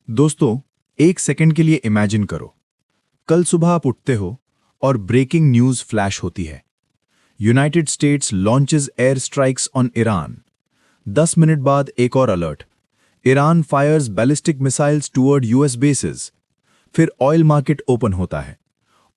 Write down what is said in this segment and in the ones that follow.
दोस्तों, एक सेकंड के लिए इमेजिन करो। कल सुबह आप उठते हो और ब्रेकिंग न्यूज फ्लैश होती है। United States launches air strikes on Iran. 10 minute बाद एक और alert. Iran fires ballistic missiles toward US bases. फिर ऑयल मार्केट ओपन होता है।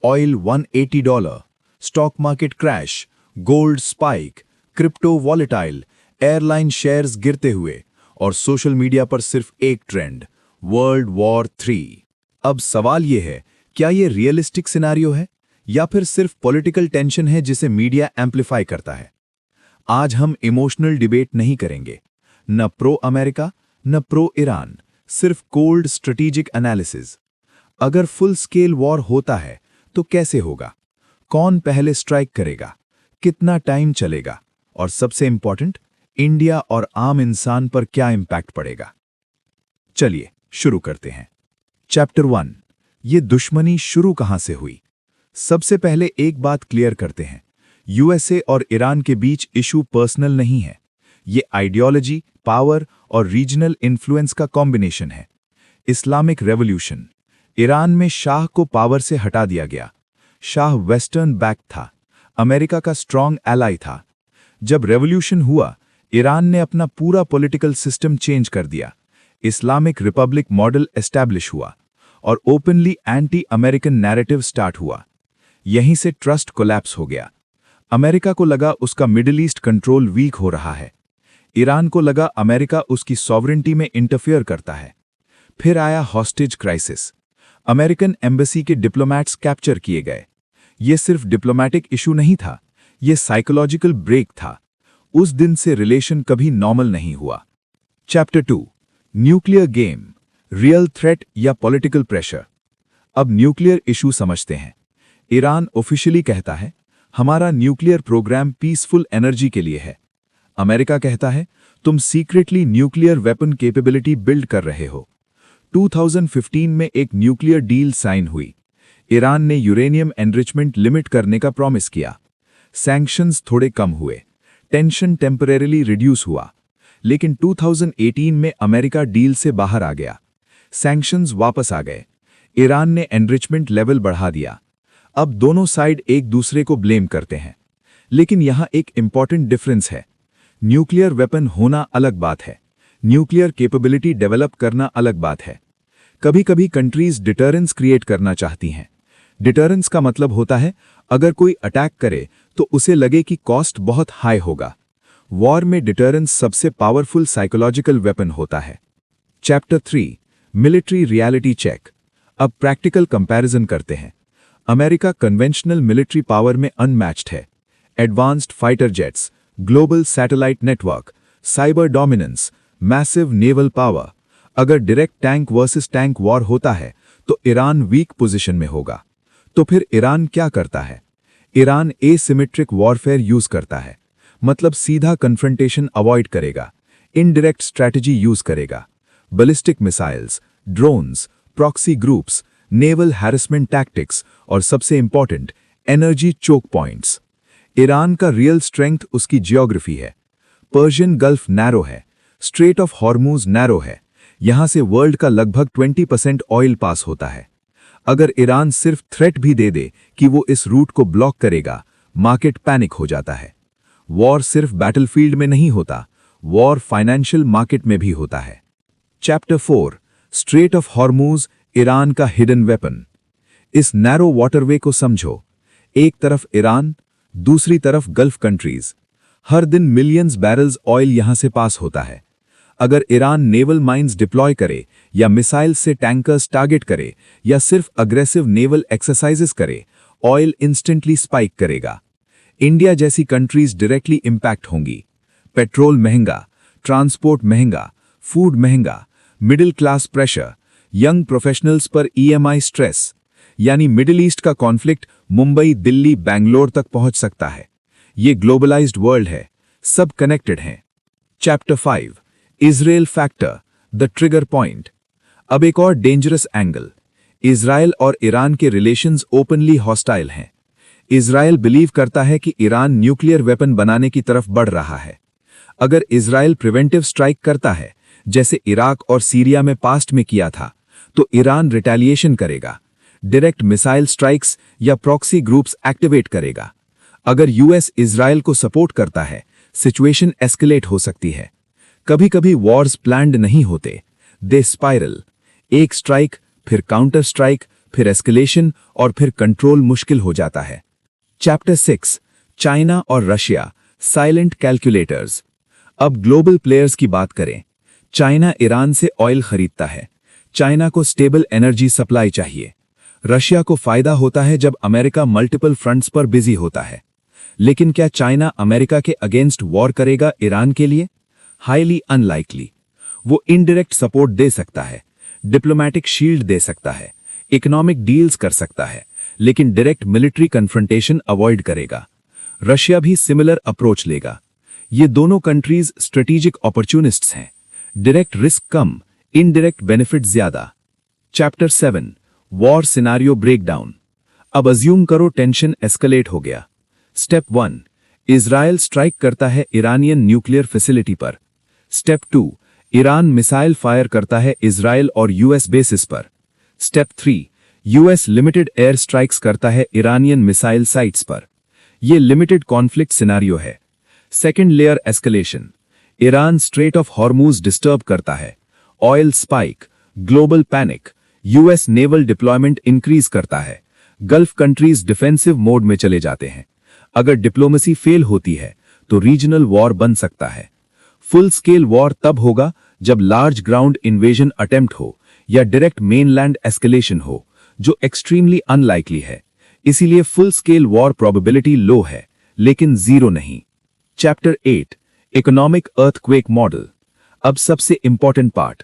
Oil $180, stock market crash, gold spike, crypto volatile, airline shares गिरते हुए और सोशल मीडिया पर सिर्फ एक ट्रेंड, वर्ल्ड वॉर 3। अब सवाल यह है, क्या यह रियलिस्टिक सिनेरियो है या फिर सिर्फ पॉलिटिकल टेंशन है जिसे मीडिया एम्पलीफाई करता है? आज हम इमोशनल डिबेट नहीं करेंगे, न प्रो अमेरिका न प्रो ईरान, सिर्फ कोल्ड स्ट्रेटेजिक एनालिसिस। अगर फुल स्केल वॉर होता है तो कैसे होगा? कौन पहले स्ट्राइक करेगा? कितना टाइम चलेगा? और सबसे इंपॉर्टेंट, इंडिया और आम इंसान पर क्या इंपैक्ट पड़ेगा? चलिए शुरू करते हैं। चैप्टर 1, ये दुश्मनी शुरू कहां से हुई? सबसे पहले एक बात क्लियर करते हैं, यूएसए और ईरान के बीच इशू पर्सनल नहीं है। ये आइडियोलॉजी, पावर और रीजनल इन्फ्लुएंस का कॉम्बिनेशन है। इस्लामिक रेवोल्यूशन, ईरान में शाह को पावर से हटा दिया गया। शाह वेस्टर्न बैक था, अमेरिका का स्ट्रॉन्ग एलाई था। जब रेवोल्यूशन हुआ, ईरान ने अपना पूरा पॉलिटिकल सिस्टम चेंज कर दिया। इस्लामिक रिपब्लिक मॉडल एस्टैब्लिश हुआ और openly anti American narrative start हुआ। यहीं से ट्रस्ट कोलैप्स हो गया। अमेरिका को लगा उसका मिडिल ईस्ट कंट्रोल वीक हो रहा है। ईरान को लगा अमेरिका उसकी सॉवरेंटी में इंटरफेयर करता है। फिर आया हॉस्टेज क्राइसिस। अमेरिकन एम्बेसी के डिप्लोमैट्स कैप्चर किए गए। यह सिर्फ डिप्लोमैटिक इशू नहीं था, यह साइकोलॉजिकल ब्रेक था। उस दिन से रिलेशन कभी नॉर्मल नहीं हुआ। Chapter 2, nuclear game, real threat या पॉलिटिकल प्रेशर। अब न्यूक्लियर इशू समझते हैं। ईरान ऑफिशियली कहता है, हमारा न्यूक्लियर प्रोग्राम पीसफुल एनर्जी के लिए है। अमेरिका कहता है, तुम secretly nuclear weapon capability build कर रहे हो। 2015 में एक न्यूक्लियर डील साइन हुई। ईरान ने यूरेनियम एनरिचमेंट लिमिट करने का प्रॉमिस किया। सैंक्शंस थोड़े कम हुए, टेंशन टेम्परेरीली रिड्यूस हुआ। लेकिन 2018 में अमेरिका डील से बाहर आ गया। सैंक्शंस वापस आ गए। ईरान ने एनरिचमेंट लेवल बढ़ा दिया। अब दोनों साइड एक दूसरे को ब्लेम करते हैं। लेकिन यहां एक इंपॉर्टेंट डिफरेंस है। न्यूक्लियर वेपन होना अलग बात है, न्यूक्लियर कैपेबिलिटी डेवलप करना अलग बात है। कभी कभी कंट्रीज डिटरेंस क्रिएट करना चाहती हैं। डिटरेंस का मतलब होता है, अगर कोई अटैक करे तो उसे लगे कि कॉस्ट बहुत हाई होगा। वॉर में डिटरेंस सबसे पावरफुल साइकोलॉजिकल वेपन होता है। Chapter 3, military reality check. अब प्रैक्टिकल कंपैरिजन करते हैं। अमेरिका कन्वेंशनल मिलिट्री पावर में अनमैच्ड है। Advanced fighter jets, global satellite network, cyber dominance, massive naval power. अगर direct tank versus tank war होता है तो ईरान वीक पोजीशन में होगा। तो फिर ईरान क्या करता है? ईरान एसिमेट्रिक वॉरफेयर यूज करता है, मतलब सीधा कन्फ्रंटेशन अवॉइड करेगा, इनडायरेक्ट स्ट्रैटेजी यूज करेगा। Ballistic missiles, drones, proxy groups, naval harassment tactics और सबसे important, energy choke points. Iran का रियल स्ट्रेंथ उसकी जियोग्राफी है। पर्शियन गल्फ नैरो है, स्ट्रेट ऑफ हॉर्मूज नैरो है। यहां से वर्ल्ड का लगभग 20% ऑयल पास होता है। अगर ईरान सिर्फ थ्रेट भी दे दे कि वो इस रूट को ब्लॉक करेगा, मार्केट पैनिक हो जाता है। वॉर सिर्फ बैटलफील्ड में नहीं होता, वॉर फाइनेंशियल मार्केट में भी होता है। Chapter 4, straight of Hormuz, Iran का हिडन वेपन। इस नैरो वाटरवे को समझो। एक तरफ ईरान, दूसरी तरफ गल्फ कंट्रीज। हर दिन मिलियंस बैरल्स ऑयल यहां से पास होता है। अगर ईरान नेवल माइंस डिप्लॉय करे या मिसाइल से टैंकर्स टारगेट करे या सिर्फ अग्रेसिव नेवल एक्सरसाइजेस करे, ऑयल इंस्टेंटली स्पाइक करेगा। इंडिया जैसी कंट्रीज डायरेक्टली इंपैक्ट होंगी। पेट्रोल महंगा, ट्रांसपोर्ट महंगा, फूड महंगा, middle class pressure, young professionals पर ईएमआई स्ट्रेस। यानी मिडिल ईस्ट का कॉन्फ्लिक्ट मुंबई, दिल्ली, बैंगलोर तक पहुंच सकता है। ये ग्लोबलाइज्ड वर्ल्ड है, सब कनेक्टेड हैं। Chapter 5, Israel factor, the trigger point. अब एक और डेंजरस एंगल। इजराइल और ईरान के रिलेशंस ओपनली हॉस्टाइल हैं। इजराइल बिलीव करता है कि ईरान न्यूक्लियर वेपन बनाने की तरफ बढ़ रहा है। अगर इजराइल प्रिवेंटिव स्ट्राइक करता है, जैसे इराक और सीरिया में पास्ट में किया था, तो ईरान रिटेलिएशन करेगा, डायरेक्ट मिसाइल स्ट्राइक्स या प्रॉक्सी ग्रुप्स एक्टिवेट करेगा। अगर यूएस इजराइल को सपोर्ट करता है, सिचुएशन एस्केलेट हो सकती है। कभी कभी वॉर्स प्लान्ड नहीं होते, दे स्पाइरल। एक स्ट्राइक, फिर काउंटर स्ट्राइक, फिर एस्केलेशन और फिर कंट्रोल मुश्किल हो जाता है। चैप्टर 6, चाइना और रशिया, साइलेंट कैलकुलेटर्स। अब ग्लोबल प्लेयर्स की बात करें। चाइना ईरान से ऑयल खरीदता है। चाइना को स्टेबल एनर्जी सप्लाई चाहिए। रशिया को फायदा होता है जब अमेरिका मल्टीपल फ्रंट्स पर बिजी होता है। लेकिन क्या चाइना अमेरिका के अगेंस्ट वॉर करेगा ईरान के लिए? Highly unlikely. वो इनडायरेक्ट सपोर्ट दे सकता है, डिप्लोमैटिक शील्ड दे सकता है, इकोनॉमिक डील्स कर सकता है, लेकिन डायरेक्ट मिलिट्री कन्फ्रंटेशन अवॉइड करेगा। रशिया भी सिमिलर अप्रोच लेगा। ये दोनों कंट्रीज स्ट्रेटेजिक अपॉर्चुनिस्ट्स हैं। डायरेक्ट रिस्क कम, इनडायरेक्ट बेनिफिट ज्यादा। Chapter 7, war scenario breakdown. अब अज्यूम करो टेंशन एस्केलेट हो गया। स्टेप 1, इजराइल स्ट्राइक करता है ईरानियन न्यूक्लियर फैसिलिटी पर। स्टेप 2, ईरान मिसाइल फायर करता है इजराइल और यूएस बेसिस पर। Step 3, US limited air strikes करता है ईरानियन मिसाइल साइट्स पर। यह लिमिटेड कॉन्फ्लिक्ट सिनारियो है। Second layer escalation. Iran straight of Hormuz disturb करता है, oil spike, global panic, US naval deployment increase करता है, गल्फ कंट्रीज डिफेंसिव मोड में चले जाते हैं। अगर डिप्लोमेसी फेल होती है तो रीजनल वॉर बन सकता है। फुल स्केल वॉर तब होगा जब लार्ज ग्राउंड इन्वेजन अटेम्प्ट हो या डायरेक्ट मेनलैंड एस्केलेशन हो, जो एक्सट्रीमली अनलाइकली है। इसीलिए फुल स्केल वॉर प्रोबेबिलिटी लो है, लेकिन जीरो नहीं। Chapter 8, economic earthquake model. अब सबसे इंपॉर्टेंट पार्ट।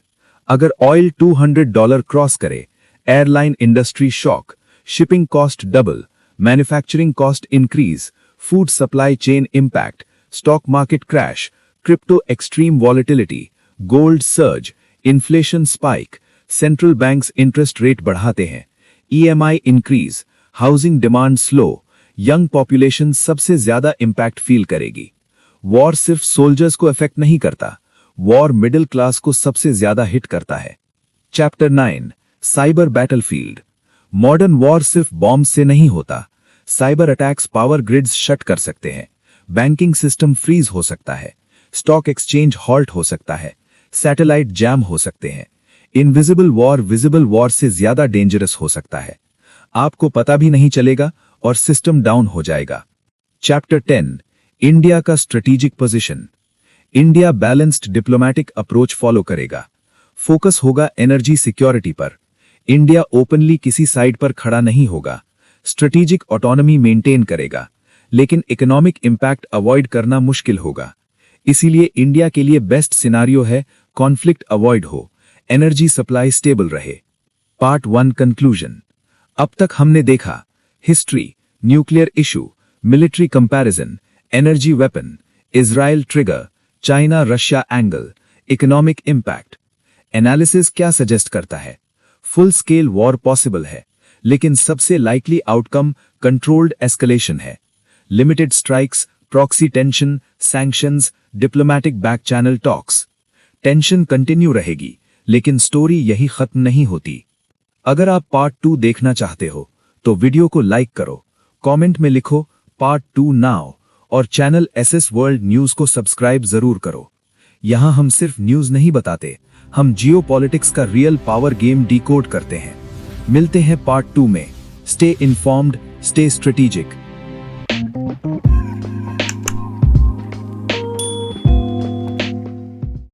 अगर ऑयल $200 क्रॉस करे, airline industry shock, shipping cost double, manufacturing cost increase, food supply chain impact, stock market crash, crypto extreme volatility, gold surge, inflation spike, central banks interest rate बढ़ाते हैं, EMI increase, housing demand slow, young population सबसे ज्यादा impact feel करेगी। War सिर्फ soldiers को effect नहीं करता, war middle class को सबसे ज्यादा हिट करता है। Chapter 9, cyber battlefield. Modern war सिर्फ बॉम्ब से नहीं होता। Cyber attacks power grids shut कर सकते हैं, बैंकिंग सिस्टम फ्रीज हो सकता है, स्टॉक एक्सचेंज हॉल्ट हो सकता है, सैटेलाइट जैम हो सकते हैं। इनविजिबल वॉर विजिबल वॉर से ज्यादा डेंजरस हो सकता है। आपको पता भी नहीं चलेगा और सिस्टम डाउन हो जाएगा। चैप्टर 10, इंडिया का strategic position. India balanced diplomatic approach follow करेगा। फोकस होगा एनर्जी सिक्योरिटी पर। इंडिया ओपनली किसी साइड पर खड़ा नहीं होगा। स्ट्रेटेजिक ऑटोनॉमी मेंटेन करेगा, लेकिन इकोनॉमिक इंपैक्ट अवॉइड करना मुश्किल होगा। इसीलिए इंडिया के लिए बेस्ट सिनारियो है कॉन्फ्लिक्ट अवॉइड हो, एनर्जी सप्लाई स्टेबल रहे। Part 1 conclusion. अब तक हमने देखा history, nuclear issue, military comparison, energy weapon, Israel trigger, China Russia angle, economic impact. Analysis क्या सजेस्ट करता है? फुल स्केल वॉर पॉसिबल है, लेकिन सबसे लाइकली आउटकम कंट्रोल्ड एस्केलेशन है। Limited strikes, proxy tension, sanctions, diplomatic back channel talks. Tension continue रहेगी, लेकिन story यही खत्म नहीं होती। अगर आप पार्ट 2 देखना चाहते हो तो वीडियो को लाइक करो, कमेंट में लिखो पार्ट 2 नाउ और चैनल एसएस वर्ल्ड न्यूज को सब्सक्राइब जरूर करो। यहां हम सिर्फ न्यूज नहीं बताते, हम जियोपॉलिटिक्स का रियल पावर गेम डिकोड करते हैं। मिलते हैं पार्ट 2 में। Stay informed, stay strategic.